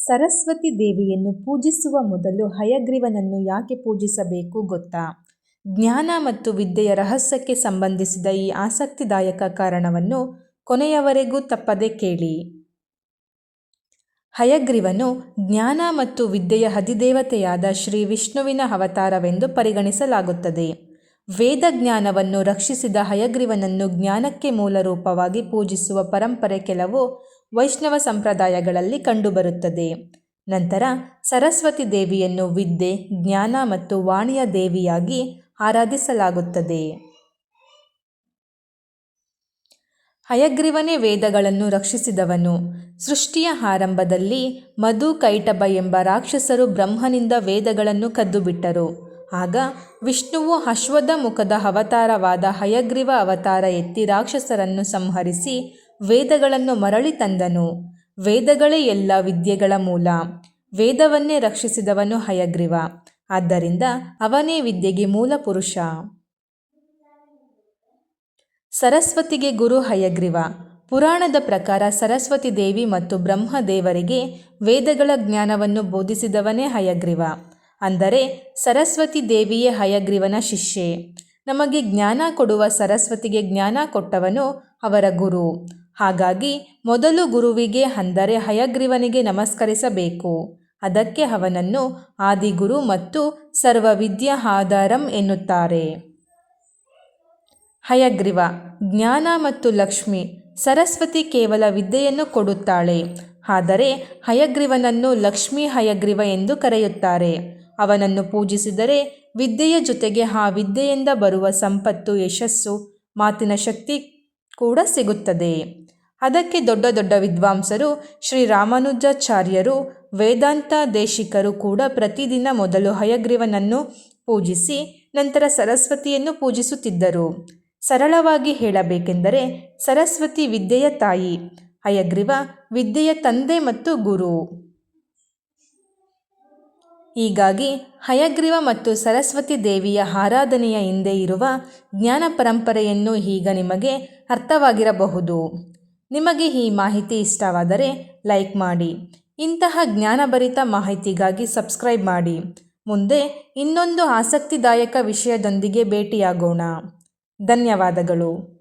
ಸರಸ್ವತಿ ದೇವಿಯನ್ನು ಪೂಜಿಸುವ ಮೊದಲು ಹಯಗ್ರೀವನನ್ನು ಯಾಕೆ ಪೂಜಿಸಬೇಕು ಗೊತ್ತಾ? ಜ್ಞಾನ ಮತ್ತು ವಿದ್ಯೆಯ ರಹಸ್ಯಕ್ಕೆ ಸಂಬಂಧಿಸಿದ ಈ ಆಸಕ್ತಿದಾಯಕ ಕಾರಣವನ್ನು ಕೊನೆಯವರೆಗೂ ತಪ್ಪದೆ ಕೇಳಿ. ಹಯಗ್ರೀವನು ಜ್ಞಾನ ಮತ್ತು ವಿದ್ಯೆಯ ಅಧಿದೇವತೆಯಾದ ಶ್ರೀ ವಿಷ್ಣುವಿನ ಅವತಾರವೆಂದು ಪರಿಗಣಿಸಲಾಗುತ್ತದೆ. ವೇದ ಜ್ಞಾನವನ್ನು ರಕ್ಷಿಸಿದ ಹಯಗ್ರೀವನನ್ನು ಜ್ಞಾನಕ್ಕೆ ಮೂಲ ರೂಪವಾಗಿ ಪೂಜಿಸುವ ಪರಂಪರೆ ಕೆಲವು ವೈಷ್ಣವ ಸಂಪ್ರದಾಯಗಳಲ್ಲಿ ಕಂಡುಬರುತ್ತದೆ. ನಂತರ ಸರಸ್ವತಿ ದೇವಿಯನ್ನು ವಿದ್ಯೆ, ಜ್ಞಾನ ಮತ್ತು ವಾಣಿಯ ದೇವಿಯಾಗಿ ಆರಾಧಿಸಲಾಗುತ್ತದೆ. ಹಯಗ್ರೀವನೇ ವೇದಗಳನ್ನು ರಕ್ಷಿಸಿದವನು. ಸೃಷ್ಟಿಯ ಆರಂಭದಲ್ಲಿ ಮಧು, ಕೈಟಭ ಎಂಬ ರಾಕ್ಷಸರು ಬ್ರಹ್ಮನಿಂದ ವೇದಗಳನ್ನು ಕದ್ದುಬಿಟ್ಟರು. ಆಗ ವಿಷ್ಣುವು ಅಶ್ವತ್ಥ ಮುಖದ ಅವತಾರವಾದ ಹಯಗ್ರೀವ ಅವತಾರ ಎತ್ತಿ ರಾಕ್ಷಸರನ್ನು ಸಂಹರಿಸಿ ವೇದಗಳನ್ನು ಮರಳಿ ತಂದನು. ವೇದಗಳೇ ಎಲ್ಲ ವಿದ್ಯೆಗಳ ಮೂಲ. ವೇದವನ್ನೇ ರಕ್ಷಿಸಿದವನು ಹಯಗ್ರೀವ. ಆದ್ದರಿಂದ ಅವನೇ ವಿದ್ಯೆಗೆ ಮೂಲ ಪುರುಷ. ಸರಸ್ವತಿಗೆ ಗುರು ಹಯಗ್ರೀವ. ಪುರಾಣದ ಪ್ರಕಾರ ಸರಸ್ವತಿ ದೇವಿ ಮತ್ತು ಬ್ರಹ್ಮದೇವರಿಗೆ ವೇದಗಳ ಜ್ಞಾನವನ್ನು ಬೋಧಿಸಿದವನೇ ಹಯಗ್ರೀವ. ಅಂದರೆ ಸರಸ್ವತಿ ದೇವಿಯೇ ಹಯಗ್ರೀವನ ಶಿಷ್ಯೆ. ನಮಗೆ ಜ್ಞಾನ ಕೊಡುವ ಸರಸ್ವತಿಗೆ ಜ್ಞಾನ ಕೊಟ್ಟವನು ಅವರ ಗುರು. ಹಾಗಾಗಿ ಮೊದಲು ಗುರುವಿಗೆ ಅಂದರೆ ಹಯಗ್ರೀವನಿಗೆ ನಮಸ್ಕರಿಸಬೇಕು. ಅದಕ್ಕೆ ಅವನನ್ನು ಆದಿಗುರು ಮತ್ತು ಸರ್ವವಿದ್ಯಾ ಆಧಾರಂ ಎನ್ನುತ್ತಾರೆ. ಹಯಗ್ರೀವ, ಜ್ಞಾನ ಮತ್ತು ಲಕ್ಷ್ಮಿ. ಸರಸ್ವತಿ ಕೇವಲ ವಿದ್ಯೆಯನ್ನು ಕೊಡುತ್ತಾಳೆ. ಆದರೆ ಹಯಗ್ರೀವನನ್ನು ಲಕ್ಷ್ಮೀ ಹಯಗ್ರೀವ ಎಂದು ಕರೆಯುತ್ತಾರೆ. ಅವನನ್ನು ಪೂಜಿಸಿದರೆ ವಿದ್ಯೆಯ ಜೊತೆಗೆ ಆ ವಿದ್ಯೆಯಿಂದ ಬರುವ ಸಂಪತ್ತು, ಯಶಸ್ಸು, ಮಾತಿನ ಶಕ್ತಿ ಕೂಡ ಸಿಗುತ್ತದೆ. ಅದಕ್ಕೆ ದೊಡ್ಡ ದೊಡ್ಡ ವಿದ್ವಾಂಸರು, ಶ್ರೀ ರಾಮಾನುಜಾಚಾರ್ಯರು, ವೇದಾಂತ ದೇಶಿಕರು ಕೂಡ ಪ್ರತಿದಿನ ಮೊದಲು ಹಯಗ್ರೀವನನ್ನು ಪೂಜಿಸಿ ನಂತರ ಸರಸ್ವತಿಯನ್ನು ಪೂಜಿಸುತ್ತಿದ್ದರು. ಸರಳವಾಗಿ ಹೇಳಬೇಕೆಂದರೆ ಸರಸ್ವತಿ ವಿದ್ಯೆಯ ತಾಯಿ, ಹಯಗ್ರೀವ ವಿದ್ಯೆಯ ತಂದೆ ಮತ್ತು ಗುರು. ಹೀಗಾಗಿ ಹಯಗ್ರೀವ ಮತ್ತು ಸರಸ್ವತಿ ದೇವಿಯ ಆರಾಧನೆಯ ಹಿಂದೆ ಇರುವ ಜ್ಞಾನ ಪರಂಪರೆಯನ್ನು ಈಗ ನಿಮಗೆ ಅರ್ಥವಾಗಿರಬಹುದು. ನಿಮಗೆ ಈ ಮಾಹಿತಿ ಇಷ್ಟವಾದರೆ ಲೈಕ್ ಮಾಡಿ. ಇಂತಹ ಜ್ಞಾನಭರಿತ ಮಾಹಿತಿಗಾಗಿ ಸಬ್ಸ್ಕ್ರೈಬ್ ಮಾಡಿ. ಮುಂದೆ ಇನ್ನೊಂದು ಆಸಕ್ತಿದಾಯಕ ವಿಷಯದೊಂದಿಗೆ ಭೇಟಿಯಾಗೋಣ. ಧನ್ಯವಾದಗಳು.